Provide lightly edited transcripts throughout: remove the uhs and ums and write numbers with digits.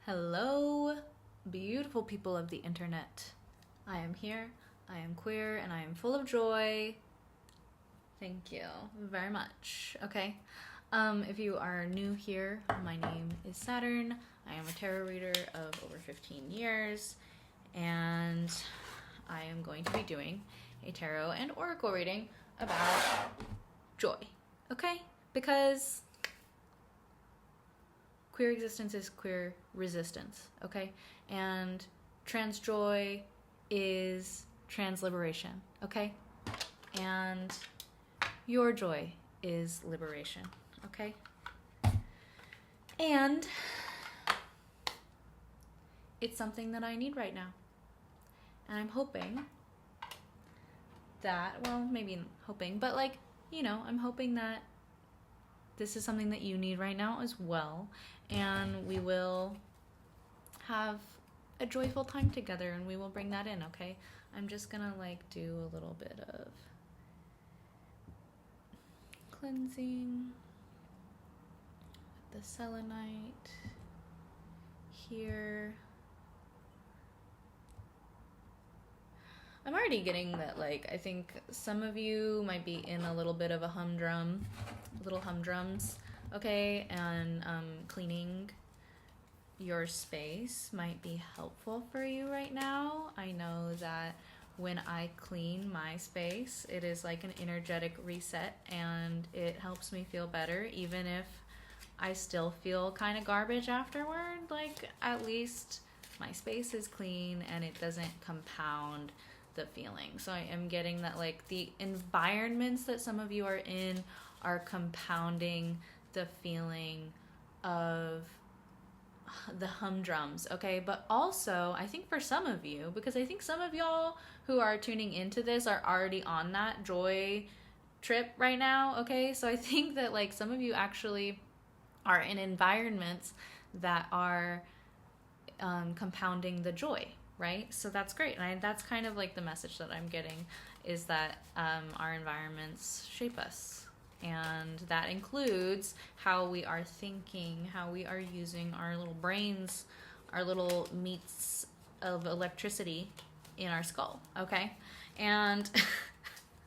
Hello, beautiful people of the internet. I am here, I am queer, and I am full of joy. Thank you very much. Okay. If you are new here, my name is Saturn. I am a tarot reader of over 15 years, and I am going to be doing a tarot and oracle reading about joy. Okay? Because queer existence is queer resistance, okay? And trans joy is trans liberation, okay? And your joy is liberation, okay? And it's something that I need right now. And I'm hoping that, well, maybe hoping, but I'm hoping that this is something that you need right now as well. And we will have a joyful time together and we will bring that in, okay? I'm just gonna do a little bit of cleansing with the selenite here. I'm already getting that, I think some of you might be in a little bit of a little humdrums, okay? And cleaning your space might be helpful for you right now. I know that when I clean my space, it is like an energetic reset and it helps me feel better, even if I still feel kind of garbage afterward. At least my space is clean and it doesn't compound the feeling. So I am getting that the environments that some of you are in are compounding the feeling of the humdrums, okay? But also, I think for some of you, because I think some of y'all who are tuning into this are already on that joy trip right now, okay? So I think that some of you actually are in environments that are compounding the joy, right? So that's great. And that's kind of the message that I'm getting, is that our environments shape us. And that includes how we are thinking, how we are using our little brains, our little meats of electricity in our skull, okay? And I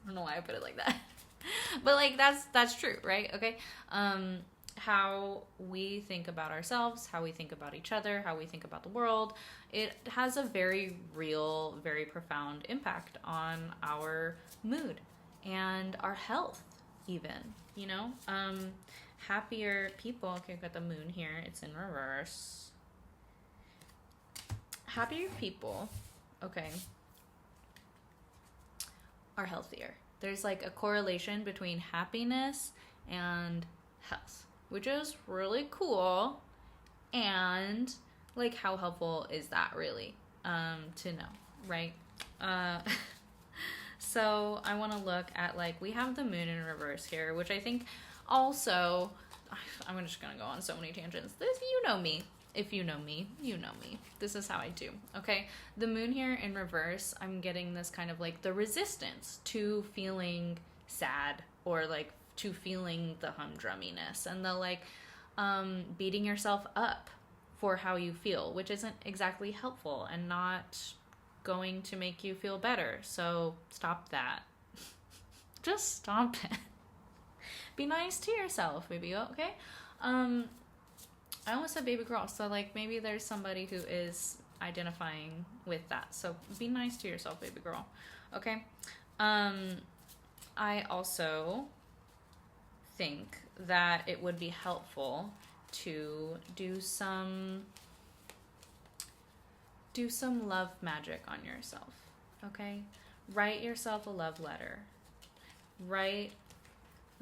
don't know why I put it like that. But that's true, right? Okay? How we think about ourselves, how we think about each other, how we think about the world, it has a very real, very profound impact on our mood and our health, even, happier people. Okay, I've got the moon here, it's in reverse. Happier people, okay, are healthier. There's a correlation between happiness and health, which is really cool. And how helpful is that really to know, right? So I want to look at we have the moon in reverse here, which I think also, I'm just gonna go on so many tangents. This, you know me. If you know me, you know me. This is how I do, okay? The moon here in reverse, I'm getting this kind of the resistance to feeling sad, or to feeling the humdrumminess and the beating yourself up for how you feel, which isn't exactly helpful and not going to make you feel better. So stop that. Just stop it. Be nice to yourself, baby, okay? I almost said baby girl, so maybe there's somebody who is identifying with that. So be nice to yourself, baby girl, okay? I also think that it would be helpful to do some love magic on yourself, okay? Write yourself a love letter. Write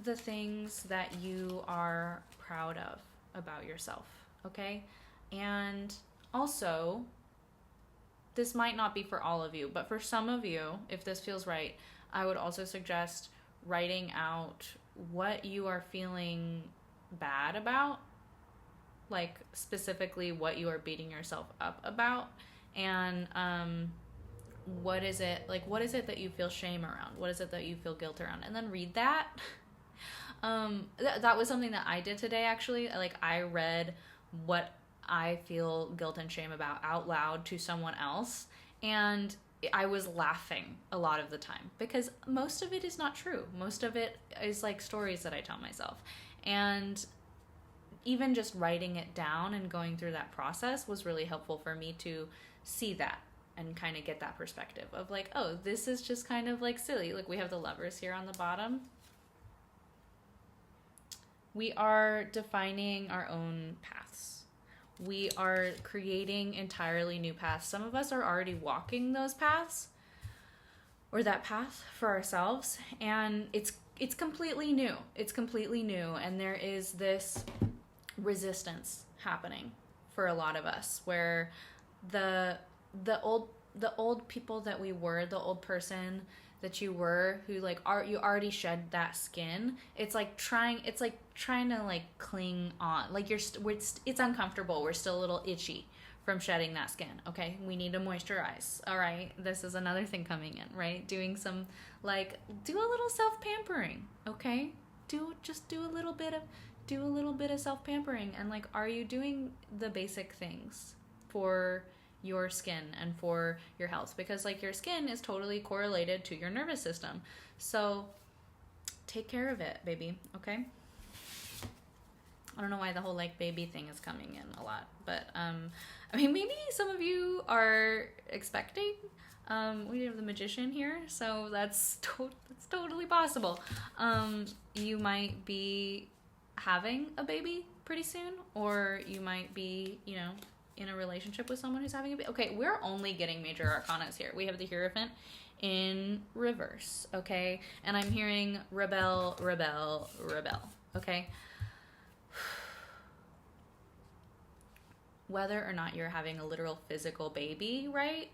the things that you are proud of about yourself, okay? And also, this might not be for all of you, but for some of you, if this feels right, I would also suggest writing out what you are feeling bad about, specifically what you are beating yourself up about, and what is it that you feel shame around? What is it that you feel guilt around? And then read that. That was something that I did today, actually. I read what I feel guilt and shame about out loud to someone else. And I was laughing a lot of the time because most of it is not true. Most of it is like stories that I tell myself. And even just writing it down and going through that process was really helpful for me to see that and kind of get that perspective of like, oh, this is just kind of like silly. Like we have the lovers here on the bottom. We are defining our own paths. We are creating entirely new paths. Some of us are already walking those paths or that path for ourselves, and it's completely new. It's completely new, and there is this resistance happening for a lot of us where the old people that we were, the old person that you were, who like you already shed that skin, it's like trying to like cling on, like it's uncomfortable. We're still a little itchy from shedding that skin. Okay, we need to moisturize. All right, this is another thing coming in, right? Doing some like do a little self-pampering. Okay, do a little bit of self-pampering. And like, are you doing the basic things for your skin and for your health? Because like your skin is totally correlated to your nervous system, so take care of it, baby. Okay, I don't know why the whole like baby thing is coming in a lot, but I mean, maybe some of you are expecting. We have the Magician here, so that's totally possible. You might be having a baby pretty soon, or you might be, in a relationship with someone who's having a baby. Okay, we're only getting major arcanas here. We have the Hierophant in reverse, okay? And I'm hearing rebel, rebel, rebel, okay? Whether or not you're having a literal physical baby, right?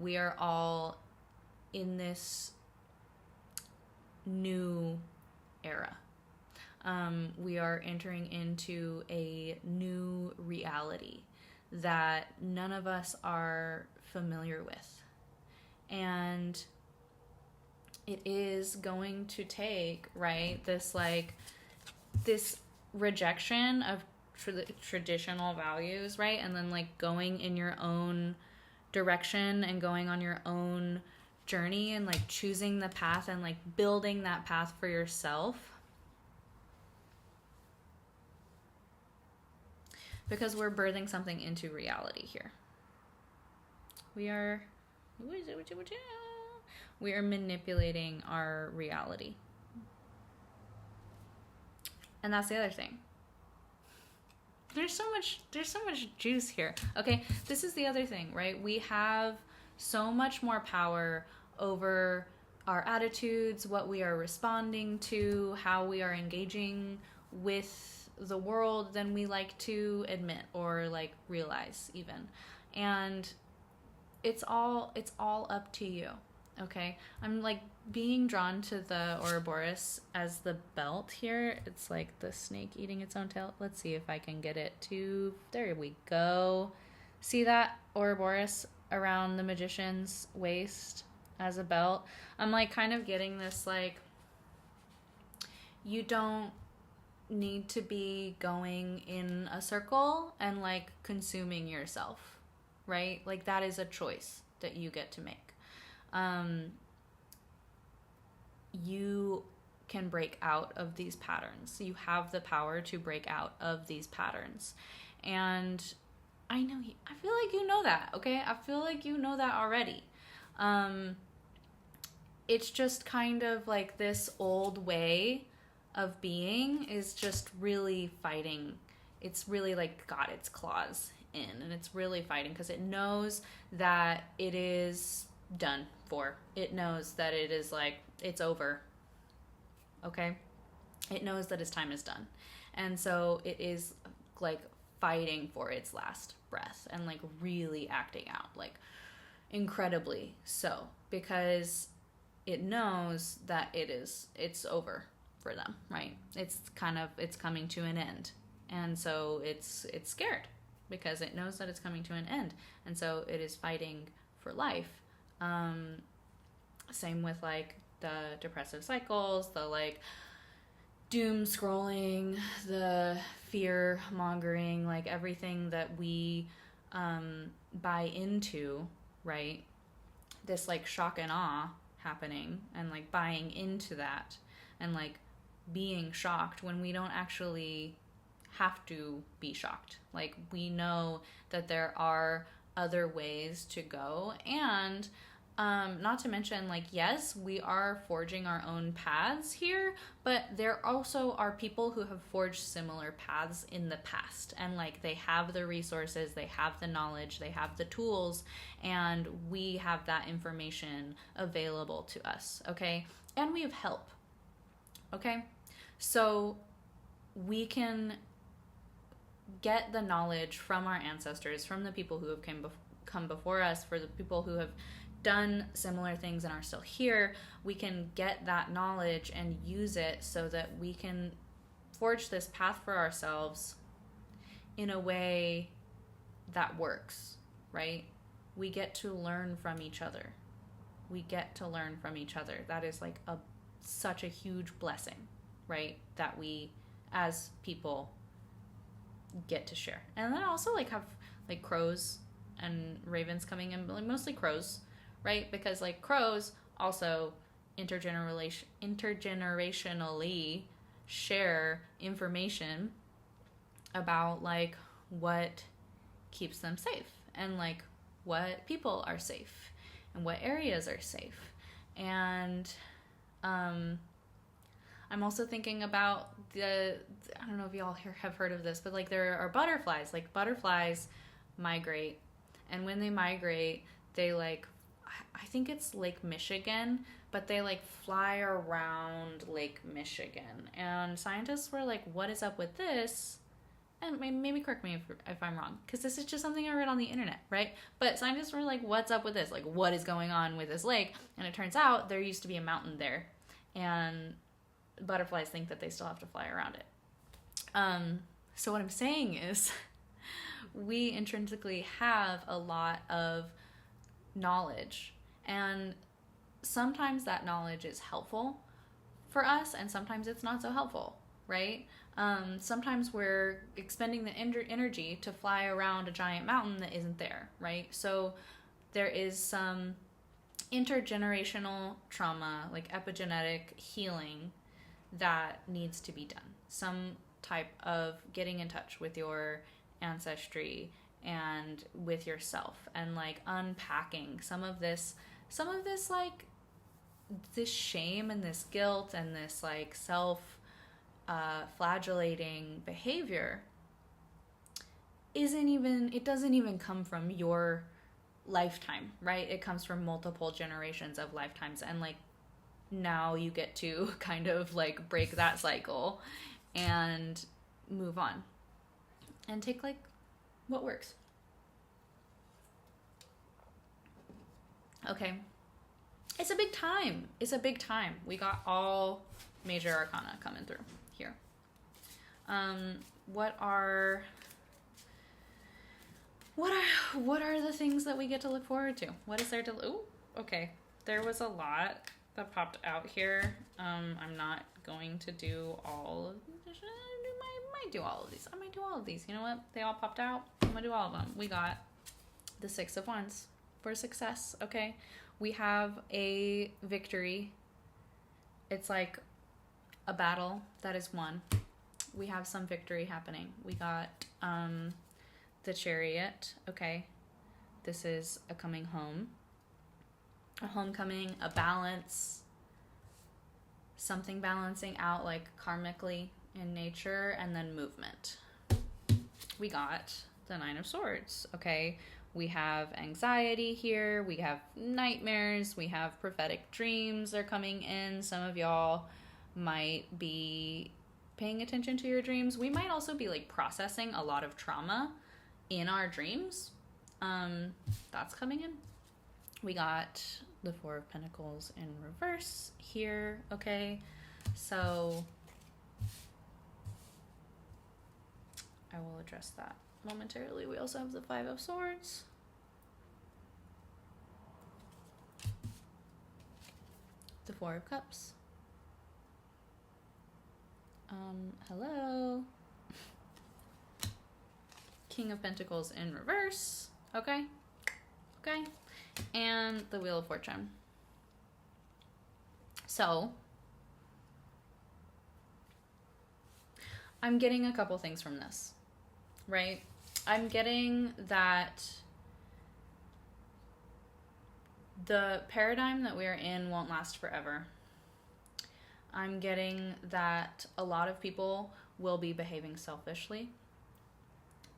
We are all in this new era. We are entering into a new reality that none of us are familiar with. And it is going to take, right, this rejection of traditional values, right? And then like going in your own direction and going on your own journey and like choosing the path and like building that path for yourself. Because we're birthing something into reality here. We are manipulating our reality. And that's the other thing. There's so much juice here. Okay, this is the other thing, right? We have so much more power over our attitudes, what we are responding to, how we are engaging with the world than we like to admit or like realize even. And it's all up to you. Okay, I'm like being drawn to the Ouroboros as the belt here. It's like the snake eating its own tail. Let's see if I can get it to, there we go. See that Ouroboros around the Magician's waist as a belt? I'm like kind of getting this like, you don't need to be going in a circle and like consuming yourself, right? Like that is a choice that you get to make. You can break out of these patterns. You have the power to break out of these patterns. And I feel like you know that, okay? I feel like you know that already. It's just kind of like this old way of being is just really fighting. It's really like got its claws in, and it's really fighting because it knows that it is done for. It knows that it is like, it's over. Okay? It knows that its time is done. And so it is like fighting for its last breath and like really acting out, like incredibly so, because it knows that it's over for them, right? It's coming to an end. And so it's scared because it knows that it's coming to an end. And so it is fighting for life. Same with like the depressive cycles, the like doom scrolling, the fear mongering, like everything that we buy into, right? This like shock and awe happening and like buying into that and like being shocked when we don't actually have to be shocked. Like we know that there are other ways to go, and not to mention, like, yes, we are forging our own paths here, but there also are people who have forged similar paths in the past, and like they have the resources, they have the knowledge, they have the tools, and we have that information available to us, okay? And we have help, okay? So we can get the knowledge from our ancestors, from the people who have come before us, for the people who have done similar things and are still here. We can get that knowledge and use it so that we can forge this path for ourselves in a way that works, right? We get to learn from each other. We get to learn from each other. That is like such a huge blessing, right? That we as people get to share. And then also like have like crows and ravens coming in, but like mostly crows, right? Because like crows also intergenerationally share information about like what keeps them safe and like what people are safe and what areas are safe. And I'm also thinking about I don't know if y'all have heard of this, but like there are butterflies. Like butterflies migrate, and when they migrate, they like, I think it's Lake Michigan, but they like fly around Lake Michigan. And scientists were like, what is up with this? And maybe correct me if I'm wrong, because this is just something I read on the internet, right? But scientists were like, what's up with this? Like, what is going on with this lake? And it turns out there used to be a mountain there, and butterflies think that they still have to fly around it. So what I'm saying is we intrinsically have a lot of knowledge, and sometimes that knowledge is helpful for us and sometimes it's not so helpful, right? Sometimes we're expending the energy to fly around a giant mountain that isn't there, right? So there is some intergenerational trauma, like epigenetic healing, that needs to be done. Some type of getting in touch with your ancestry and with yourself, and like unpacking some of this like this shame and this guilt and this like self flagellating behavior it doesn't even come from your lifetime, right? It comes from multiple generations of lifetimes, and like now you get to kind of like break that cycle and move on and take like what works. Okay. It's a big time. We got all major arcana coming through here. What are the things that we get to look forward to? What is there to... Ooh, okay. There was a lot that popped out here. I'm not going to do all of these. I might do all of these. You know what? They all popped out. I'm going to do all of them. We got the 6 of Wands for success, okay? We have a victory. It's like a battle that is won. We have some victory happening. We got the Chariot, okay? This is a coming home. A homecoming, a balance, something balancing out like karmically in nature, and then movement. We got the 9 of Swords, okay? We have anxiety here, we have nightmares, we have prophetic dreams are coming in. Some of y'all might be paying attention to your dreams. We might also be like processing a lot of trauma in our dreams. That's coming in. We got the 4 of Pentacles in reverse here, okay? So I will address that momentarily. We also have the 5 of Swords. The 4 of Cups. Hello. King of Pentacles in reverse. Okay. Okay. And the Wheel of Fortune. So, I'm getting a couple things from this, right? I'm getting that the paradigm that we're in won't last forever. I'm getting that a lot of people will be behaving selfishly.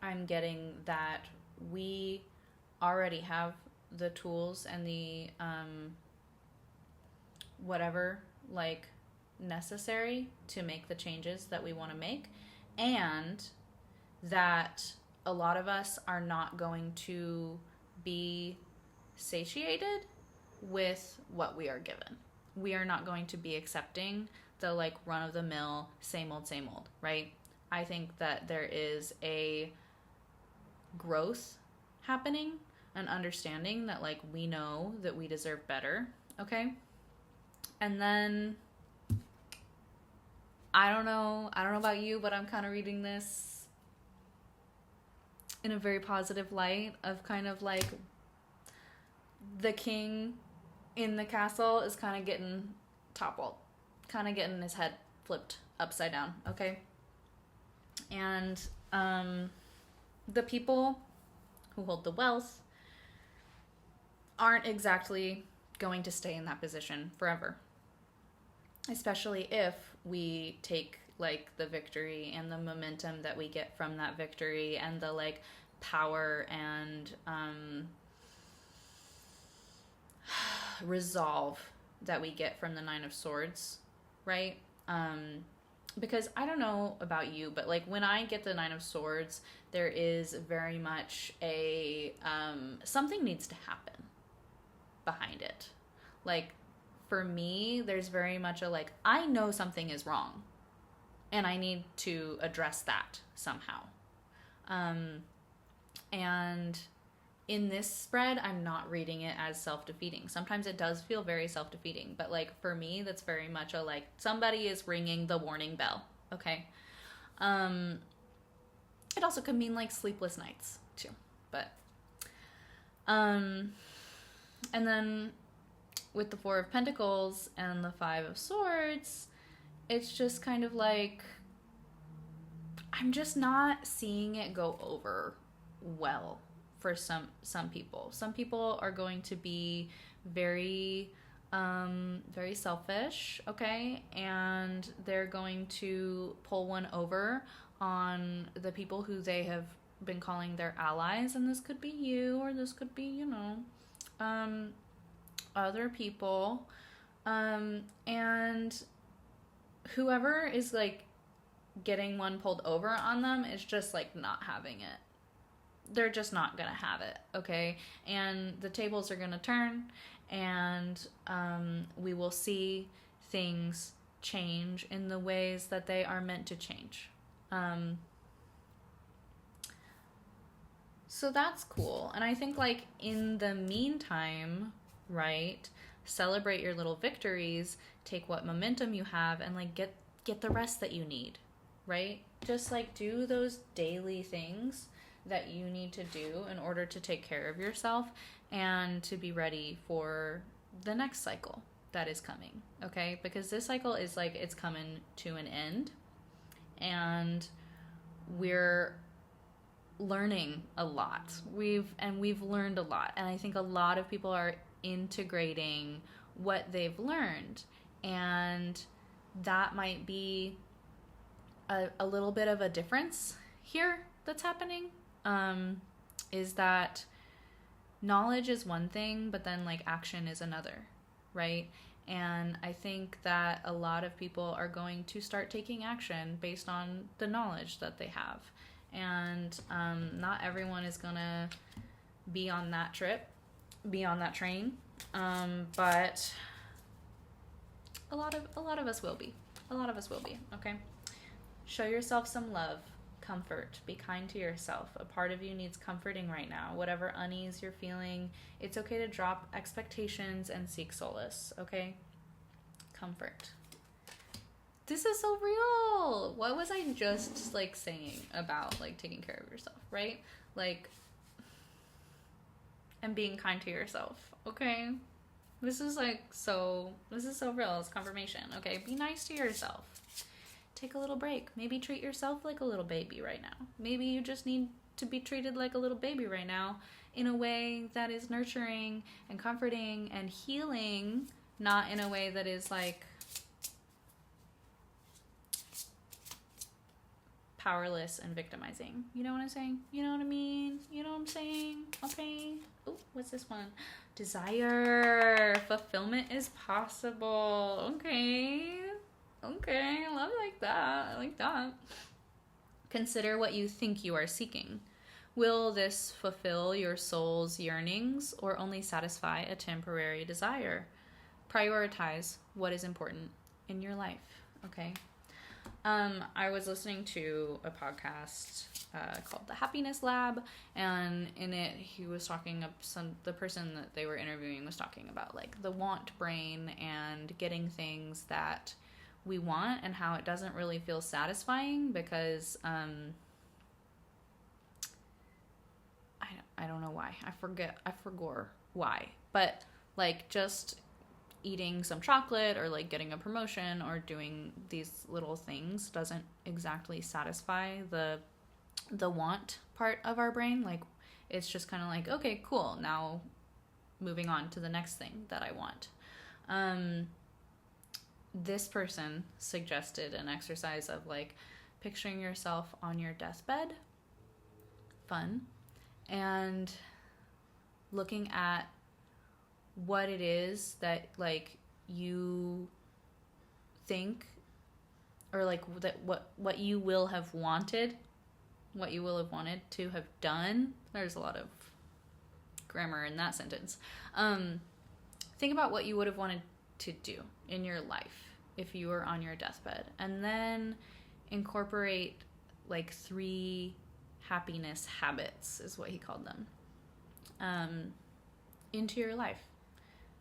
I'm getting that we already have the tools and the whatever like necessary to make the changes that we want to make, and that a lot of us are not going to be satiated with what we are given. We are not going to be accepting the like run-of-the-mill same old, right? I think that there is a growth happening, an understanding that like we know that we deserve better, okay? And then I don't know about you, but I'm kind of reading this in a very positive light of kind of like the king in the castle is kind of getting toppled, kind of getting his head flipped upside down, okay? And the people who hold the wealth aren't exactly going to stay in that position forever, especially if we take like the victory and the momentum that we get from that victory and the like power and resolve that we get from the Nine of Swords, right? Because I don't know about you, but like when I get the Nine of Swords, there is very much a something needs to happen behind it. Like for me, there's very much a like, I know something is wrong and I need to address that somehow. And in this spread, I'm not reading it as self-defeating. Sometimes it does feel very self-defeating, but like for me, that's very much a like, somebody is ringing the warning bell, okay? It also could mean like sleepless nights too, but and then with the Four of Pentacles and the Five of Swords, it's just kind of like, I'm just not seeing it go over well for some people. Some people are going to be very very selfish, okay? And they're going to pull one over on the people who they have been calling their allies, and this could be you, or this could be, you know, other people, and whoever is like getting one pulled over on them is just like not having it. They're just not gonna have it, okay? And the tables are gonna turn, and we will see things change in the ways that they are meant to change. So that's cool. And I think like in the meantime, right, celebrate your little victories, take what momentum you have, and like get the rest that you need, right? Just like do those daily things that you need to do in order to take care of yourself and to be ready for the next cycle that is coming, okay? Because this cycle is like, it's coming to an end, and we're learning a lot. We've learned a lot, and I think a lot of people are integrating what they've learned, and that might be a little bit of a difference here that's happening. Is that knowledge is one thing, but then like action is another, right? And I think that a lot of people are going to start taking action based on the knowledge that they have. And not everyone is gonna be on that trip, be on that train, but a lot of us will be. A lot of us will be, okay? Show yourself some love, comfort, be kind to yourself. A part of you needs comforting right now. Whatever unease you're feeling, it's okay to drop expectations and seek solace, okay? Comfort. This is so real. What was I just like saying about like taking care of yourself, right? Like, and being kind to yourself, okay? This is so real. It's confirmation, okay? Be nice to yourself. Take a little break. Maybe treat yourself like a little baby right now. Maybe you just need to be treated like a little baby right now in a way that is nurturing and comforting and healing, not in a way that is like powerless and victimizing. You know what I'm saying? You know what I mean? You know what I'm saying? Okay. Oh, what's this one? Desire. Fulfillment is possible. Okay. Okay. I love like that. I like that. Consider what you think you are seeking. Will this fulfill your soul's yearnings or only satisfy a temporary desire? Prioritize what is important in your life. Okay. I was listening to a podcast called The Happiness Lab, and in it he was talking the person that they were interviewing was talking about like the want brain and getting things that we want and how it doesn't really feel satisfying because I don't know why. I forgot why. But like just eating some chocolate or like getting a promotion or doing these little things doesn't exactly satisfy the want part of our brain. Like it's just kind of like, okay, cool, now moving on to the next thing that I want. This person suggested an exercise of like picturing yourself on your deathbed, fun, and looking at what it is that like you think or like that what you will have wanted to have done. There's a lot of grammar in that sentence. Think about what you would have wanted to do in your life if you were on your deathbed, and then incorporate like 3 happiness habits is what he called them into your life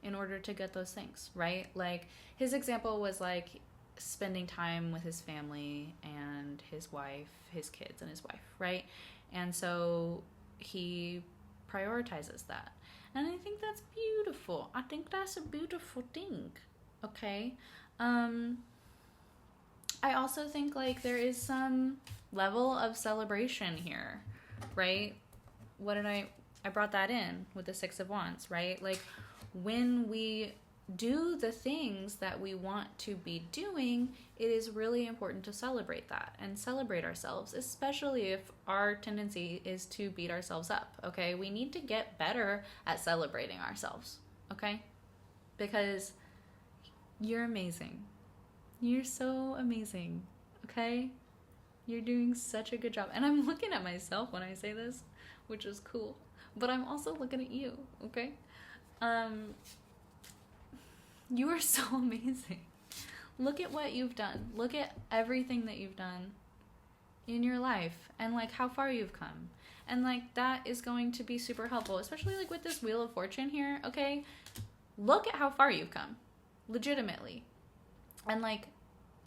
in order to get those things, right? Like his example was like spending time with his family and his wife, his kids and his wife, right? And so he prioritizes that. And I think that's beautiful. I think that's a beautiful thing, okay? I also think like there is some level of celebration here, right? I brought that in with the 6 of Wands, right? Like when we do the things that we want to be doing, it is really important to celebrate that and celebrate ourselves, especially if our tendency is to beat ourselves up, okay? We need to get better at celebrating ourselves, okay? Because you're amazing. You're so amazing, okay? You're doing such a good job. And I'm looking at myself when I say this, which is cool. But I'm also looking at you, okay? You are so amazing. Look at what you've done. Look at everything that you've done in your life and like how far you've come. And like that is going to be super helpful, especially like with this Wheel of Fortune here, okay? Look at how far you've come, legitimately. And like,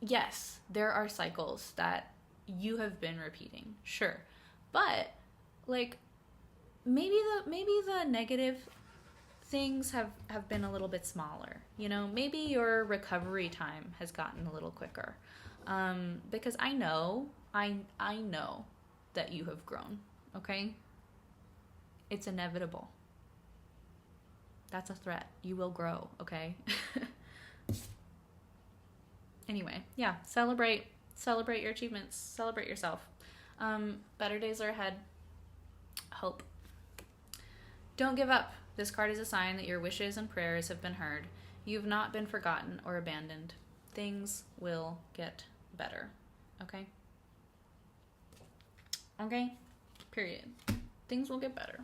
yes, there are cycles that you have been repeating, sure. But like maybe the negative things have been a little bit smaller, you know? Maybe your recovery time has gotten a little quicker. Because I know that you have grown, okay? It's inevitable. That's a threat. You will grow, okay? Anyway, yeah, celebrate your achievements, celebrate yourself. Better days are ahead. Hope. Don't give up. This card is a sign that your wishes and prayers have been heard. You've not been forgotten or abandoned. Things will get better. Okay? Okay? Period. Things will get better.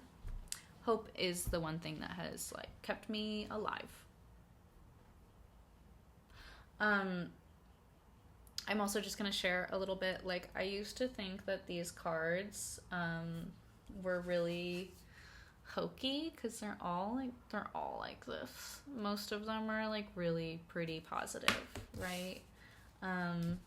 Hope is the one thing that has like kept me alive. I'm also just going to share a little bit. Like, I used to think that these cards were really hokey because they're all like this. Most of them are like really pretty positive, right? Um,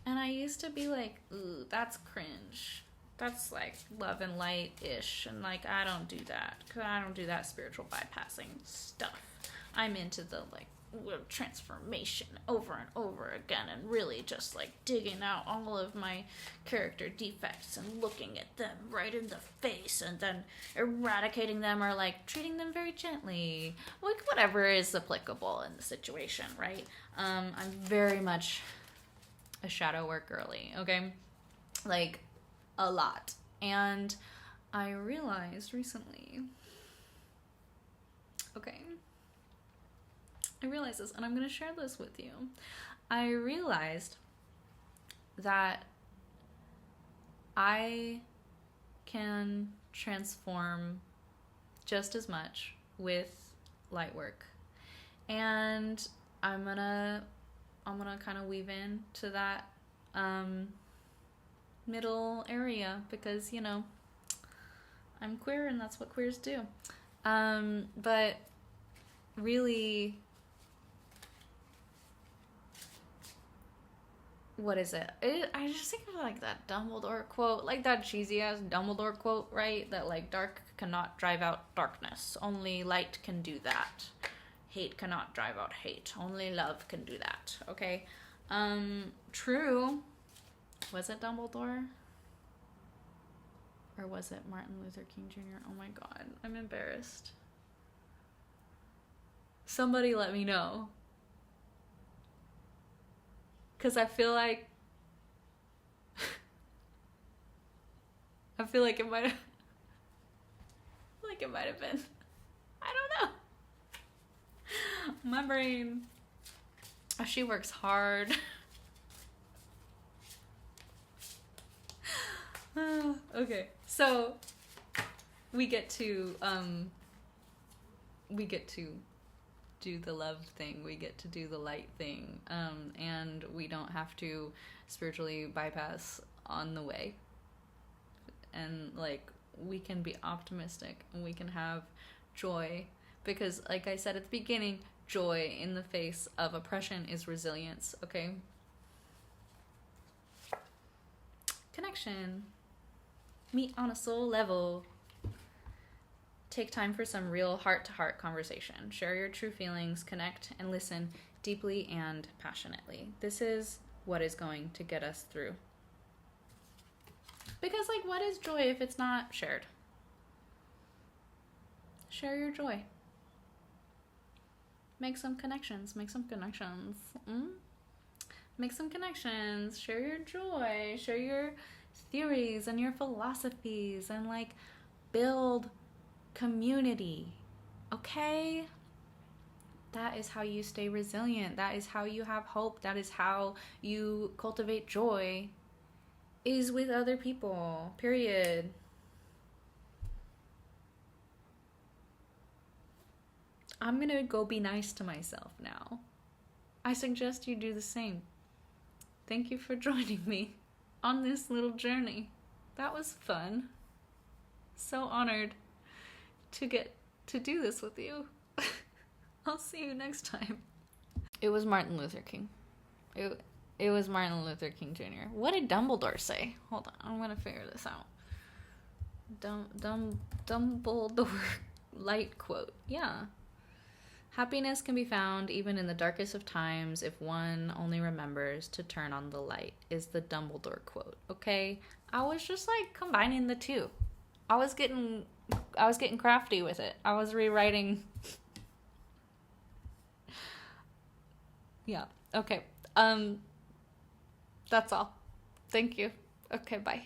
and I used to be like, ooh, that's cringe. That's like love and light-ish. And like, I don't do that. Because I don't do that spiritual bypassing stuff. I'm into the like transformation over and over again, and really just like digging out all of my character defects and looking at them right in the face and then eradicating them, or like treating them very gently, like whatever is applicable in the situation, right? I'm very much a shadow work girly, okay? Like a lot. And I realized recently, I realized this, and I'm going to share this with you. I realized that I can transform just as much with light work. And I'm gonna kind of weave in to that middle area, because, you know, I'm queer and that's what queers do. But really, what is it? I just think of like that Dumbledore quote, like that cheesy ass Dumbledore quote, right? That like, dark cannot drive out darkness. Only light can do that. Hate cannot drive out hate. Only love can do that. Okay. True. Was it Dumbledore? Or was it Martin Luther King Jr.? Oh my God, I'm embarrassed. Somebody let me know. Because I feel like it might have been. I don't know. My brain, she works hard. Okay, so we get to do the love thing, we get to do the light thing, and we don't have to spiritually bypass on the way. And like, we can be optimistic and we can have joy, because like I said at the beginning, joy in the face of oppression is resilience. Okay, connection, meet on a soul level. Take time for some real heart-to-heart conversation. Share your true feelings, connect, and listen deeply and passionately. This is what is going to get us through. Because, like, what is joy if it's not shared? Share your joy. Make some connections. Make some connections. Make some connections. Share your joy. Share your theories and your philosophies, and, like, build community. Okay? That is how you stay resilient. That is how you have hope. That is how you cultivate joy, is with other people. Period. I'm gonna go be nice to myself now. I suggest you do the same. Thank you for joining me on this little journey. That was fun. So honored to get to do this with you. I'll see you next time. It was Martin Luther King. It was Martin Luther King Jr. What did Dumbledore say? Hold on, I'm gonna figure this out. Dumbledore light quote. Yeah. Happiness can be found even in the darkest of times if one only remembers to turn on the light, is the Dumbledore quote. Okay? I was just like combining the two. I was getting crafty with it. I was rewriting. Yeah. Okay. That's all. Thank you. Okay, bye.